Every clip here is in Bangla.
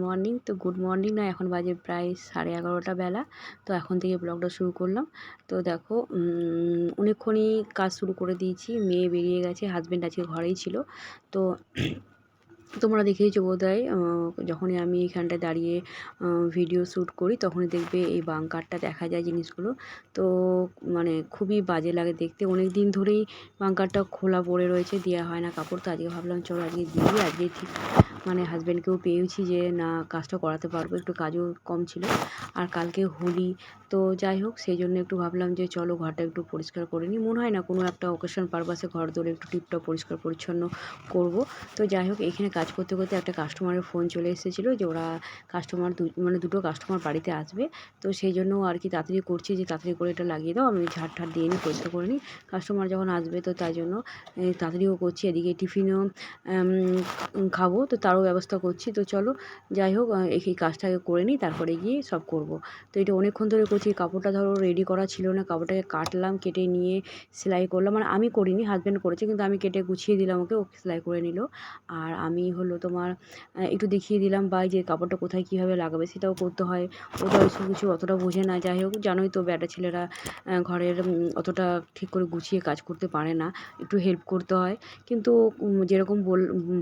মর্নিং। তো গুড মর্নিং না, এখন বাজে প্রায় 11:30 বেলা। তো এখন থেকে ব্লগটা শুরু করলাম। তো দেখো অনেকক্ষণই কাজ শুরু করে দিয়েছি। মেয়ে বেরিয়ে গেছে, হাজব্যান্ড আজকে ঘরেই ছিল। তো তোমরা দেখেইছো বোধহয়, যখনই আমি এখানটায় দাঁড়িয়ে ভিডিও শ্যুট করি তখনই দেখবে এই বাঙ্কারটা দেখা যায় জিনিসগুলো। তো মানে খুবই বাজে লাগে দেখতে। অনেক দিন ধরেই বাঙ্কারটা খোলা পড়ে রয়েছে, দেওয়া হয় না কাপড়। তো আজকে ভাবলাম চলো আজকে দিই। আজকে ঠিক মানে হাজব্যান্ডকেও পেয়েছি যে না কাজটা করাতে পারবো, একটু কাজও কম ছিল। আর কালকে হোলি, তো যাই হোক সেই জন্য একটু ভাবলাম যে চলো ঘরটা একটু পরিষ্কার করে নিই। মনে হয় না কোনো একটা অকেশন পারপাসে ঘর দোরে একটু টিপটপ পরিষ্কার পরিচ্ছন্ন করব। তো যাই হোক এখানে কাজ করতে করতে একটা কাস্টমারের ফোন চলে এসেছিলো যে ওরা কাস্টমার মানে দুটো কাস্টমার বাড়িতে আসবে। তো সেই জন্য আর কি তাড়াতাড়ি করছি যে তাড়াতাড়ি করে এটা লাগিয়ে দাও, আমি ঝাড় ঠাড় দিয়ে নিই, পরিষ্কার করে নিই। কাস্টমার যখন আসবে তো তাই জন্য তাড়াতাড়িও করছি। এদিকে টিফিনও খাবো, তো তারও ব্যবস্থা করছি। তো চলো যাই হোক এই কাজটাকে করে নিই, তারপরে গিয়ে সব করব। তো এটা অনেকক্ষণ ধরে করছি। কাপড়টা ধরো রেডি করা ছিল না, কাপড়টাকে কাটলাম, কেটে নিয়ে সেলাই করলাম। মানে আমি করিনি, হাজব্যান্ড করেছে, কিন্তু আমি কেটে গুছিয়ে দিলাম ওকে, ও সেলাই করে নিল। আর আমি হলো তোমার একটু দেখিয়ে দিলাম বা যে কাপড়টা কোথায় কীভাবে লাগাবে সেটাও করতে হয়। ও তো এসব কিছু অতটা বোঝে না। যাই হোক জানোই তো ব্যাটা ছেলেরা ঘরের অতটা ঠিক করে গুছিয়ে কাজ করতে পারে না, একটু হেল্প করতে হয়। কিন্তু যেরকম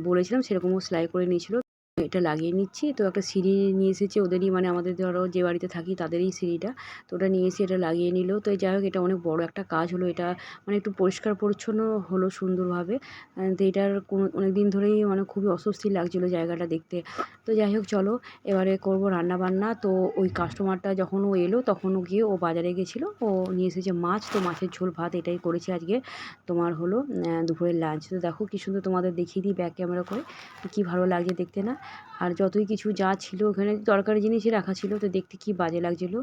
বলেছিলাম সেরকমও সেলাই করে নিয়েছিল। এটা লাগিয়ে নিচ্ছি। তো একটা সিঁড়ি নিয়ে এসেছি ওদেরই, মানে আমাদের ধরো যে বাড়িতে থাকি তাদেরই সিঁড়িটা। তো ওটা নিয়ে এসে এটা লাগিয়ে নিল। তো যাই হোক এটা অনেক বড় একটা কাজ হলো। এটা মানে একটু পরিষ্কার পরিচ্ছন্ন হলো সুন্দরভাবে। তো এটার অনেক দিন ধরেই মানে খুবই অস্বস্তি লাগছিলো জায়গাটা দেখতে। তো যাই হোক চলো এবারে করব রান্না বান্না। তো ওই কাস্টমারটা যখন ও এলো তখন ও গিয়ে ও বাজারে গেছিলো, ও নিয়ে এসেছে মাছ। তো মাছের ঝোল ভাত এটাই করেছি আজকে তোমার হলো দুপুরের লাঞ্চ। তো দেখো কি সুন্দর তোমাদের দেখিয়ে দিই ব্যাক ক্যামেরা করে, কি ভালো লাগছে দেখতে না? আর যতই কিছু যা ছিল ওখানে দরকারি জিনিসই রাখা ছিল, তো দেখতে কি বাজে লাগছিলো।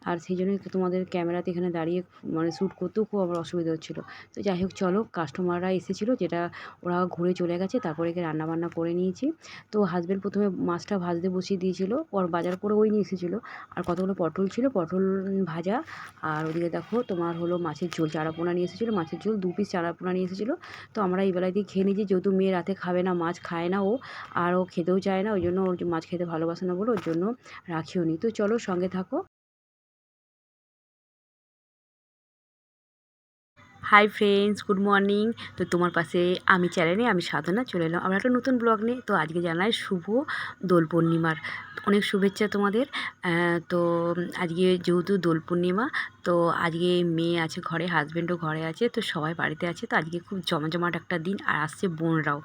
আর সেই জন্য তোমাদের ক্যামেরাতে এখানে দাঁড়িয়ে মানে শ্যুট করতেও খুব আমার অসুবিধা হচ্ছিলো। তো যাই হোক চলো কাস্টমাররা এসেছিলো, যেটা ওরা ঘুরে চলে গেছে, তারপরে একে রান্নাবান্না করে নিয়েছি। তো হাজব্যান্ড প্রথমে মাছটা ভাজতে বসিয়ে দিয়েছিলো, ওর বাজার করে ওই নিয়ে এসেছিলো। আর কতগুলো পটল ছিল, পটল ভাজা। আর ওদিকে দেখো তোমার হলো মাছের ঝোল, চারাপোনা নিয়ে এসেছিলো, মাছের ঝোল 2 পিস চারাপোনা নিয়ে এসেছিলো। তো আমরা এই বেলায় দিয়ে খেয়ে নিয়েছি, যেহেতু মেয়ে রাতে খাবে না, মাছ খায় না ও, আর ও খেতেও চায় না, ওই জন্য ওর মাছ খেতে ভালোবাসে না বলে ওর জন্য রাখিও নি। তো চলো সঙ্গে থাকো। Hi friends, good morning. তো তোমার পাশে আমি চ্যানেলে আমি সাধনা চলে এলাম আবার একটা নতুন ব্লগ নিয়ে। তো আজকে জানাই শুভ দোল পূর্ণিমার অনেক শুভেচ্ছা তোমাদের। তো আজকে যেহেতু দোল পূর্ণিমা, তো আজকে মেয়ে আছে ঘরে, হাজব্যান্ডও ঘরে আছে, তো সবাই বাড়িতে আছে। তো আজকে খুব জমজমাট একটা দিন, আর আসছে বোনরাও।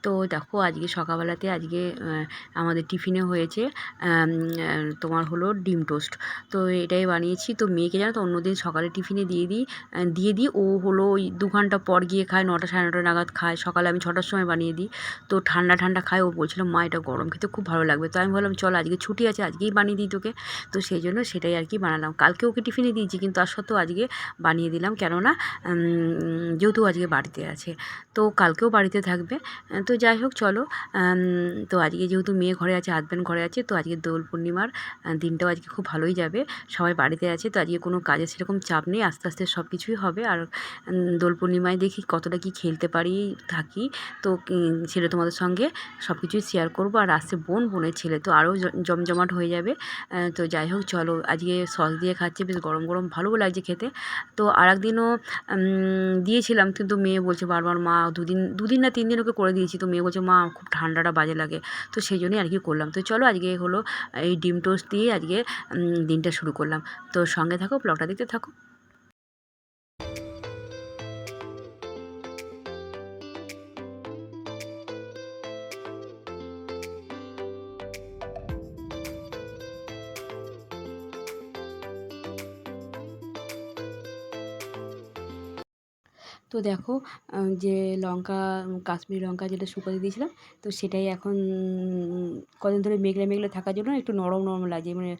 তো দেখো আজকে সকালবেলাতে আজকে আমাদের টিফিনে হয়েছে তোমার হলো ডিম টোস্ট। তো এটাই বানিয়েছি। তো মেয়েকে জানো তো অন্যদিন সকালে টিফিনে দিয়ে দিই ও হলো ওই 2 ঘন্টা পর গিয়ে খায়, 9টা 9:30 নাগাদ খায়। সকালে আমি 6টার সময় বানিয়ে দিই, তো ঠান্ডা ঠান্ডা খায়। ও বলছিল মা এটা গরম খেতে খুব ভালো লাগবে। তো আমি বললাম চল আজকে ছুটি আছে, আজকেই বানিয়ে দিই তোকে। তো সেই জন্য সেটাই আর কি বানালাম। কালকে ওকে টিফিনে দিয়েছি, কিন্তু তার সত্ত্বেও আজকে বানিয়ে দিলাম, কেননা যেহেতু আজকে বাড়িতে আছে, তো কালকেও বাড়িতে থাকবে। তো যাই হোক চলো, তো আজকে যেহেতু মেয়ে ঘরে আছে, হাজব্যান্ড ঘরে আছে, তো আজকে দোল পূর্ণিমার দিনটাও আজকে খুব ভালোই যাবে। সবাই বাড়িতে আছে, তো আজকে কোনো কাজের সেরকম চাপ নেই, আস্তে আস্তে সব কিছুই হবে। আর দোল পূর্ণিমায় দেখি কতটা কি খেলতে পারি থাকি, তো সেটা তোমাদের সঙ্গে সব কিছুই শেয়ার করবো। আর আসছে বোনের ছেলে, তো আরও জমজমাট হয়ে যাবে। তো যাই হোক চলো আজকে সস দিয়ে খাচ্ছি, বেশ গরম গরম ভালোও লাগছে খেতে। তো আর একদিনও দিয়েছিলাম, কিন্তু মেয়ে বলছে বারবার মা, দুদিন না 3 দিন ওকে করে দিয়েছি, তো মেয়ে বলছে মা খুব ঠান্ডাটা বাজে লাগে। তো সেই জন্যই আর কি করলাম। তো চলো আজকে হলো এই ডিম টোস্ট দিয়ে আজকে দিনটা শুরু করলাম। তো সঙ্গে থাকো, ব্লগটা দেখতে থাকো। তো দেখো যে লঙ্কা, কাশ্মীরি লঙ্কা যেটা শুকাতে দিয়েছিলাম, তো সেটাই এখন কদিন ধরে মেঘলা মেঘলা থাকার জন্য একটু নরম নরম লাগছে, মানে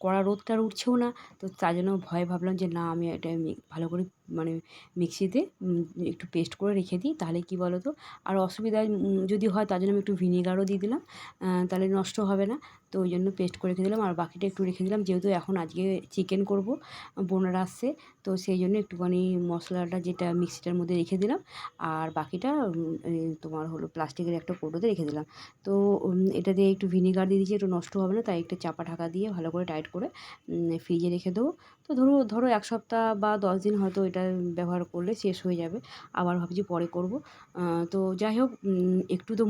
কড়া রোদটা আর উঠছেও না। তো তার জন্য ভয়ে ভাবলাম যে না আমি এটা ভালো করে মানে মিক্সিতে একটু পেস্ট করে রেখে দিই, তাহলে কি বলো তো আর অসুবিধা যদি হয়, তার জন্য আমি একটু ভিনেগারও দিয়ে দিলাম, তাহলে নষ্ট হবে না। তো তো ওই জন্য পেস্ট করে রেখে দিলাম, আর বাকিটা একটু রেখে দিলাম, যেহেতু এখন আজকে চিকেন করব, বোনরা আসছে, তো সেই জন্য একটুখানি মশলাটা যেটা মিক্সিটার মধ্যে রেখে দিলাম, আর বাকিটা তোমার হলো প্লাস্টিকের একটা কৌটোতে রেখে দিলাম। তো এটা দিয়ে একটু ভিনিগার দিয়ে দিয়েছি, একটু নষ্ট হবে না, তাই একটা চাপা ঢাকা দিয়ে ভালো করে টাইট করে ফ্রিজে রেখে দেবো। তো ধরো 1 সপ্তাহ বা 10 দিন হয়তো এটা ব্যবহার করলে শেষ হয়ে যাবে, আবার ভাবছি পরে করব। তো যাই হোক, একটু তো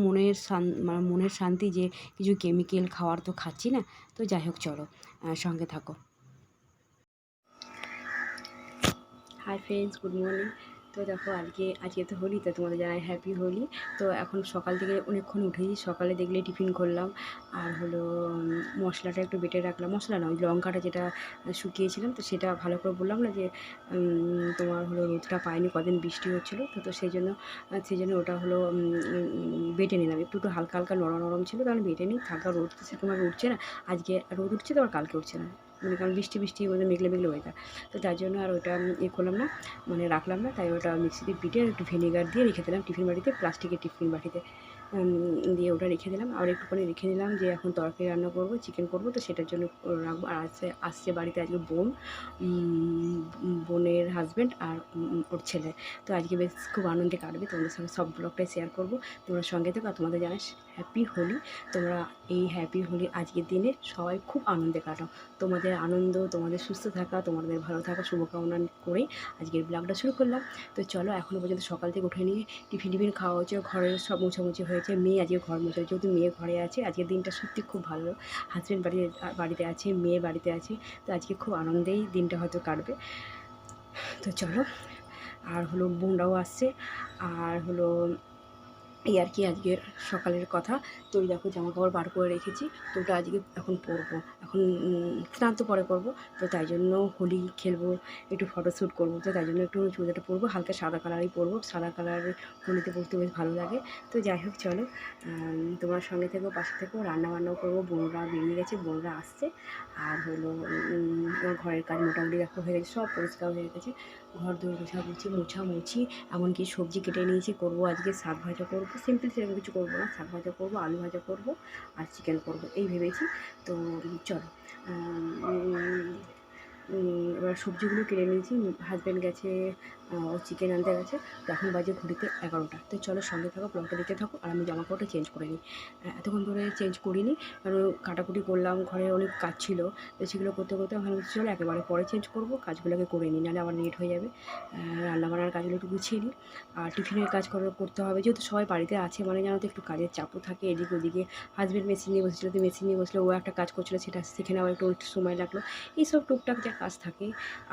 মানে মনের শান্তি যে কিছু কেমিক্যাল খাওয়ার তো খাচ্ছি না। তো যাই হোক চলো, সঙ্গে থাকো। Hi friends, good morning. তো দেখো আজকে তো হোলি, তো তোমাদের জানাই হ্যাপি হোলি। তো এখন সকাল থেকে অনেকক্ষণ উঠেছি, সকালে দেখলে টিফিন করলাম, আর হলো মশলাটা একটু বেটে রাখলাম, মশলা না ওই লঙ্কাটা যেটা শুকিয়েছিলাম, তো সেটা ভালো করে বললাম না যে তোমার হলো রোদটা পাইনি, কদিন বৃষ্টি হচ্ছিলো, তো সেই জন্য ওটা হলো বেটে নিলাম, একটু হালকা হালকা নরম নরম ছিল, কারণ বেটে নিই, থাকা রোদ তো সেরকমভাবে উঠছে না, আজকে রোদ উঠছে তো, আর কালকে উঠছে না, মানে কারণ বৃষ্টি মধ্যে মেঘলে ওয়েদার, তো তার জন্য আর ওটা করলাম না, মানে রাখলাম না, তাই ওটা মিক্সিতে পিটে একটু ভিনেগার দিয়ে রেখে দিলাম টিফিন বাটিতে, প্লাস্টিকের টিফিন বাটিতে দিয়ে ওটা রেখে দিলাম। আর একটুখানি রেখে দিলাম যে এখন তরকারি রান্না করব, চিকেন করব, তো সেটার জন্য রাখবো। আর আসছে বাড়িতে আজকে বোনের হাজব্যান্ড আর ওর ছেলে, তো আজকে বেশ খুব আনন্দে কাটবে, তোমাদের সঙ্গে সব ব্লগটাই শেয়ার করবো, তোমরা সঙ্গে থেকো। আর তোমাদের জানাস হ্যাপি হোলি। তোমরা এই হ্যাপি হোলি আজকের দিনে সবাই খুব আনন্দে কাটাও, তোমাদের আনন্দ, তোমাদের সুস্থ থাকা, তোমাদের ভালো থাকা শুভকামনা করেই আজকের ব্লগটা শুরু করলাম। তো চলো, এখনও পর্যন্ত সকাল থেকে উঠে নিয়ে টিফিন খাওয়া হচ্ছে, ঘরের সব মোছামুছি হয়েছে, মেয়ে আজকে ঘর মোছা, যেহেতু মেয়ে ঘরে আছে, আজকের দিনটা সত্যি খুব ভালো, হাজব্যান্ড বাড়িতে আছে, মেয়ে বাড়িতে আছে, তো আজকে খুব আনন্দেই দিনটা হয়তো কাটবে। তো চলো, আর হলো বোনরাও আসছে, আর হলো এই আর কি আজকের সকালের কথা। তো ওই দেখো জামাকাপড় বার করে রেখেছি, তো ওটা আজকে এখন পরবো, এখন স্নান তো পরে করবো, তো তাই জন্য হোলি খেলবো, একটু ফটোশ্যুট করবো, তো তাই জন্য একটু চুড়িদারটা পরবো, হালকা সাদা কালারই পরবো, সাদা কালারের হোলিতে পরতে বেশ ভালো লাগে। তো যাই হোক চলো, তোমার সঙ্গে থেকেও পাশে থেকেও, রান্নাবান্নাও করবো, বোনরা বেরিয়ে গেছে, বোনরা আসছে, আর হলো আমার ঘরের কাজ মোটামুটি দেখো হয়ে গেছে, সব পরিষ্কার হয়ে গেছে, ঘর দৌড় মোছামুছি, এমনকি সবজি কেটে নিয়েছি, করবো আজকে শাক ভাজা করবো, সিম্পল সেরকম কিছু করবো না, শাক ভাজা করবো, আলু ভাজা করবো, আর চিকেন করবো, এই ভেবেছি। তো চলো, এবার সবজিগুলো কিনে নিয়েছি, হাজব্যান্ড গেছে ও চিকেন আনতে গেছে, তো এখন বাজে ঘড়িতে 11টা। তো চলো সঙ্গে থাকো, ব্লগটা দেখতে থাকো, আর আমি জামাকাপড়টা চেঞ্জ করে নিই, এতক্ষণ ধরে চেঞ্জ করিনি, কারণ কাটাকুটি করলাম, ঘরে অনেক কাজ ছিল, তো সেগুলো করতে আমি চলো একেবারে পরে চেঞ্জ করবো, কাজগুলোকে করে নিই, নাহলে আবার লেট হয়ে যাবে, রান্নাবান্নার কাজগুলো একটু গুছিয়ে নিই, আর টিফিনের কাজ করতে হবে, যেহেতু সবাই বাড়িতে আছে, মানে জানো তো একটু কাজের চাপও থাকে এদিকে ওদিকে, হাজব্যান্ড মেশিন নিয়ে বসেছিলো, তো মেশিন নিয়ে বসলে ও একটা কাজ করছিলো, সেটা শিখে নেওয়া একটু সময় লাগলো, এইসব টুকটাক যা কাজ থাকে।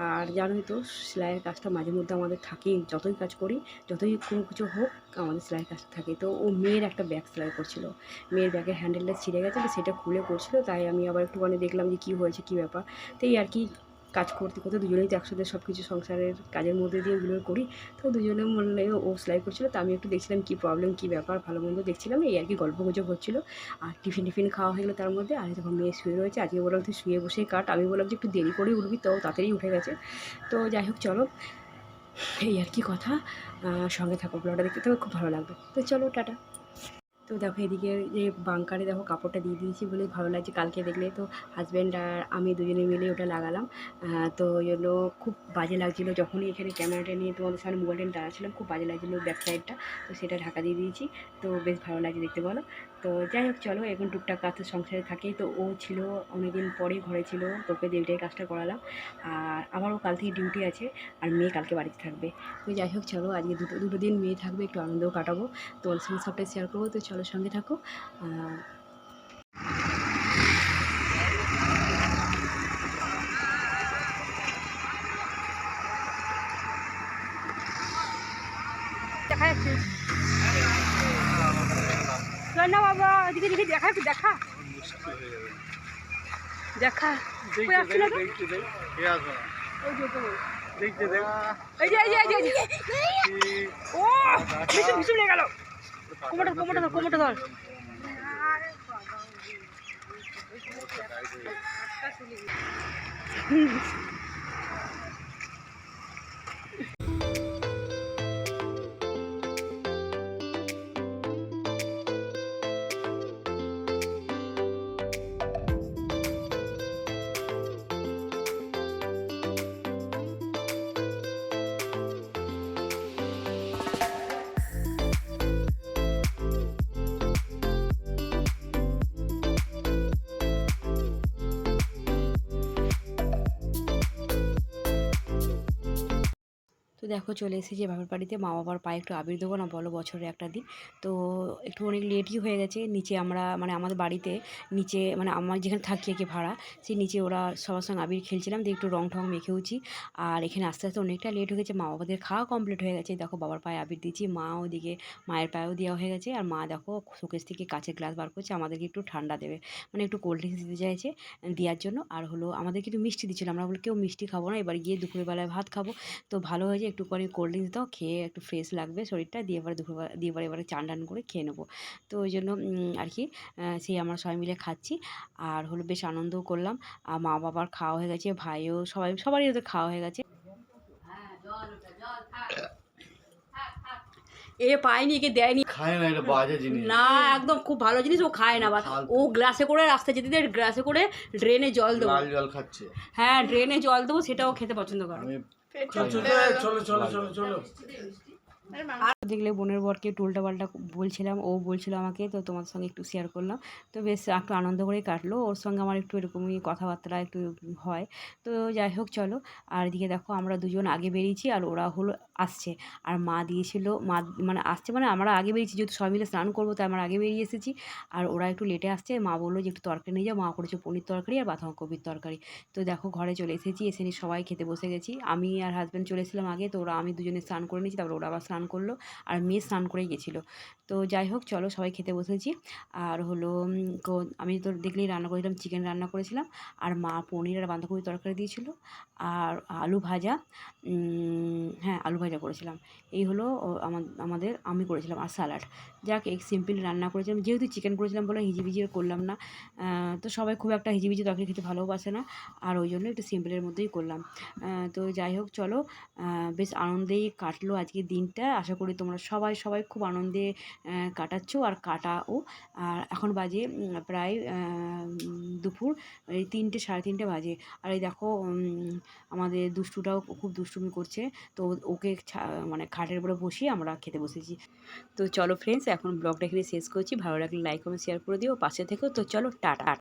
আর জানোই তো সেলাইয়ের কাজটা মাঝে মধ্যে আমাদের থাকেই, যতই কাজ করি, যতই কোনো কিছু হোক, আমাদের সেলাইয়ের কাজটা থাকে। তো ও মেয়ের একটা ব্যাগ সেলাই করছিল, মেয়ের ব্যাগের হ্যান্ডেলটা ছিঁড়ে গেছে, তো সেটা খুলে করছিল, তাই আমি আবার একটুখানি দেখলাম যে কী হয়েছে, কী ব্যাপার, তো এই আর কি কাজ করতে দুজনেই তো একসাথে সব কিছু সংসারের কাজের মধ্যে দিয়ে ওগুলো করি, তো দুজনে মনে ও সেলাই করছিলো, তো আমি একটু দেখছিলাম কী প্রবলেম, কী ব্যাপার, ভালো মন্দ দেখছিলাম, এই আর কি গল্পগুজব হচ্ছিলো, আর টিফিন খাওয়া হয়ে গেলো তার মধ্যে। আর যখন মেয়ে শুয়ে রয়েছে, আজকে বললাম তুই শুয়ে বসেই কাট, আমি বললাম যে একটু দেরি করেই উঠবি, তো তাড়াতাড়ি উঠে গেছে। তো যাই হোক চলো, এই আর কি কথা, সঙ্গে থাকো, ব্লগটা দেখতে থাকো, খুব ভালো লাগবে। তো চলো, টাটা। তো দেখো এদিকে যে বাঙ্কারে দেখো কাপড়টা দিয়ে দিয়েছি বলে ভালো লাগছে, কালকে দেখলে তো হাজব্যান্ড আর আমি দুজনে মিলে ওটা লাগালাম, তো ওই জন্য খুব বাজে লাগছিলো, যখনই এখানে ক্যামেরাটা নিয়ে তোমাদের সামনে মোবাইলটা দাঁড়াচ্ছিলাম, খুব বাজে লাগছিলো ব্যাক সাইডটা, তো সেটা ঢাকা দিয়ে দিয়েছি, তো বেশ ভালো লাগছে দেখতে, বলো। তো যাই হোক চলো, এখন টুকটাক কাজ তো সংসারে থাকেই, তো ও ছিল অনেকদিন পরে ঘরে ছিল, তোকে ডিউটির কাজটা করালাম, আর আমারও কাল থেকে ডিউটি আছে, আর মেয়ে কালকে বাড়িতে থাকবে। তো যাই হোক চলো, আজকে দুটো দিন মেয়ে থাকবে, একটু আনন্দও কাটাবো, তোমার সঙ্গে সবটাই শেয়ার করবো, তো চলো সঙ্গে থাকো। দেখা যাচ্ছে না বাবা, এদিকে দিকে দেখা, একটু দেখা দেখা, ও ভীষণ লেগে গেল, কোমরটা ধর। তো দেখো চলে এসেছি বাপের বাড়িতে, মা বাবার পায়ে একটু আবির দেবো না বলো, বছরের একটা দিন। তো একটু অনেক লেটই হয়ে গেছে। নিচে আমরা মানে আমাদের বাড়িতে নিচে মানে আমার যেখানে থাকি আর কি ভাড়া, সেই নিচে ওরা সবার সঙ্গে আবির খেলছিলাম, দিয়ে একটু রং ঠং মেখেওছি। আর এখানে আস্তে আস্তে অনেকটা লেট হয়ে গেছে, মা বাবাদের খাওয়া কমপ্লিট হয়ে গেছে। দেখো বাবার পায়ে আবির দিচ্ছি, মা ওদিকে মায়ের পায়েও দেওয়া হয়ে গেছে। আর মা দেখো শোকেস থেকে কাঁচের গ্লাস বার করছে, আমাদেরকে একটু ঠান্ডা দেবে, মানে একটু কোল্ড ড্রিঙ্কস দিতে চাইছে দেওয়ার জন্য। আর হলো আমাদেরকে একটু মিষ্টি দিচ্ছিলো, আমরা বলি কেউ মিষ্টি খাবো না, এবার গিয়ে দুপুরবেলায় ভাত খাবো। তো ভালো হয়েছে একটুখানি কোল্ড ড্রিঙ্কস দাও, খেয়ে একটু ফ্রেশ লাগবে শরীরটা, দিয়ে এবারে দুপুরবেলা দিয়ে এবারে চান টান করে খেয়ে নেবো। তো ওই জন্য আর কি সেই আমরা সবাই মিলে খাচ্ছি। আর হলো বেশ আনন্দও করলাম। আর মা বাবার খাওয়া হয়ে গেছে, ভাইও সবারই ওদের খাওয়া হয়ে গেছে। এ পায়নি, একে দেয়নি, খায় না, এটা বাজে জিনিস না একদম খুব ভালো জিনিস, ও খায় না। আবার ও গ্লাসে করে রাস্তায় যেতে দিয়ে গ্লাসে করে ড্রেনে জল দেবো, লাল জল খাচ্ছে। হ্যাঁ ড্রেনে জল দেবো, সেটাও খেতে পছন্দ করে। আমি চলো চলো চলো চলো। দেখলে বোনের বরকে একটু উল্টাপাল্টা বলছিলাম, ও বলছিল আমাকে, তো তোমার সঙ্গে একটু শেয়ার করলাম। তো বেশ একটু আনন্দ করেই কাটলো, ওর সঙ্গে আমার একটু এরকমই কথাবার্তা একটু হয়। তো যাই হোক চলো। আর এদিকে দেখো আমরা দুজন আগে বেরিয়েছি, আর ওরা হলো আসছে। আর মা দিয়েছিল, মা মানে আসছে মানে আমরা আগে বেরিয়েছি, যেহেতু সবাই মিলে স্নান করবো তাই আমরা আগে বেরিয়ে এসেছি। আর ওরা একটু লেটে আসছে, মা বললো যে একটু তরকারি নিয়ে যাও, মা করেছে পনির তরকারি আর বাঁধাকপির তরকারি। তো দেখো ঘরে চলে এসেছি, এসে নিয়ে সবাই খেতে বসে গেছি। আমি আর হাজব্যান্ড চলে এসেছিলাম আগে, তো আমি দুজনে স্নান করে নিয়েছি, তারপর ওরা আবার স্নান করলো, আর মেয়ে স্নান করেই গেছিলো। তো যাই হোক চলো সবাই খেতে বসেছি। আর হলো আমি তো দেখলেই রান্না করেছিলাম, চিকেন রান্না করেছিলাম, আর মা পনির আর বাঁধাকপির তরকারি দিয়েছিল, আর আলু ভাজা, হ্যাঁ আলু ভাজা করেছিলাম। এই হলো আমাদের আমি করেছিলাম, আর স্যালাড। যাক এই সিম্পল রান্না করেছিলাম, যেহেতু চিকেন করেছিলাম বলে হিজিবিজি করলাম না। তো সবাই খুব একটা হিজিবিজি তরকারি খেতে ভালোবাসে না, আর ওই জন্য একটু সিম্পলের মধ্যেই করলাম। তো যাই হোক চলো, বেশ আনন্দেই কাটলো আজকের দিনটা। আশা করি তোমরা সবাই সবাই খুব আনন্দে কাটাচ্ছো আর কাটাও। আর এখন বাজে প্রায় দুপুর এই 3টে সাড়ে 3টে বাজে। আর এই দেখো আমাদের দুষ্টুটাও খুব দুষ্টুমি করছে, তো ওকে মানে খাটের উপরে বসিয়ে আমরা খেতে বসেছি। তো চলো ফ্রেন্ডস, এখন ব্লগটা এখানে শেষ করছি। ভালো লাগলে লাইক কমেন্ট শেয়ার করে দিও, পাশে থেকো। তো চলো টাটা।